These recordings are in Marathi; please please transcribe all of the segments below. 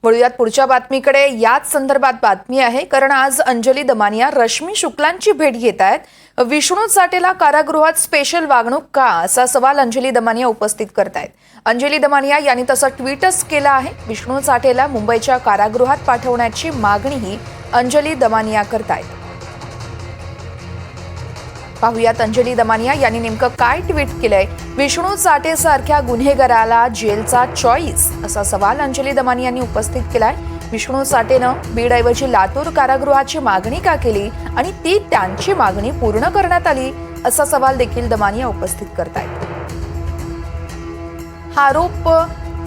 वळूयात पुढच्या बातमीकडे। याच संदर्भात बातमी आहे, कारण आज अंजली दमानिया रश्मी शुक्लांची भेट घेत आहेत। विष्णू चाटेला कारागृहात स्पेशल वागणूक का, असा सवाल अंजली दमानिया उपस्थित करतायत। अंजली दमानिया यांनी तसं ट्विटच केलं आहे। विष्णू चाटेला मुंबईच्या कारागृहात पाठवण्याची मागणीही अंजली दमानिया करतायत। पाहुयात अंजली दमानिया यांनी नेमकं काय ट्विट केलंय। विष्णू चाटे सारख्या गुन्हेगाराला जेलचा चॉईस, असा सवाल अंजली दमानियांनी उपस्थित केलाय। विष्णू चाटेनं बीडऐवजी लातूर कारागृहाची मागणी का केली आणि ती त्यांची मागणी पूर्ण करण्यात आली, असा सवाल देखील दमानिया उपस्थित करतायत। हा आरोप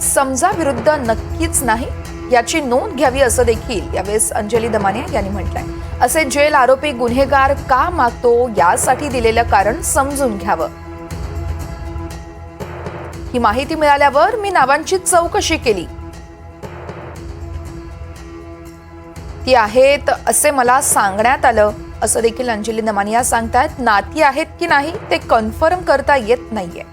समजाविरुद्ध नक्कीच नाही, याची नोंद घ्यावी, असं देखील यावेळेस अंजली दमानिया यांनी म्हटलंय। असे जेल आरोपी गुन्हेगार का मागतो, यासाठी दिलेलं कारण समजून घ्यावं। ही माहिती मिळाल्यावर मी नावांची चौकशी केली, ती आहेत असे मला सांगण्यात आलं, असं देखील अंजली दमानिया सांगतायत। नाती आहेत की नाही ते कन्फर्म करता येत नाहीये।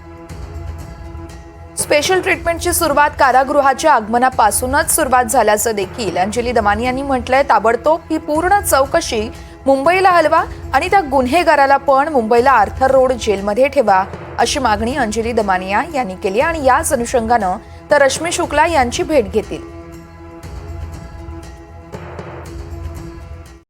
स्पेशल ट्रीटमेंटची सुरुवात कारागृहाच्या आगमनापासूनच सुरुवात झाल्याचं देखील अंजली दमानियांनी म्हटलंय। ताबडतोब ही पूर्ण चौकशी मुंबईला हलवा आणि त्या गुन्हेगाराला पण मुंबईला आर्थर रोड जेलमध्ये ठेवा, अशी मागणी अंजली दमानिया यांनी केली आणि याच अनुषंगानं तर रश्मी शुक्ला यांची भेट घेतील।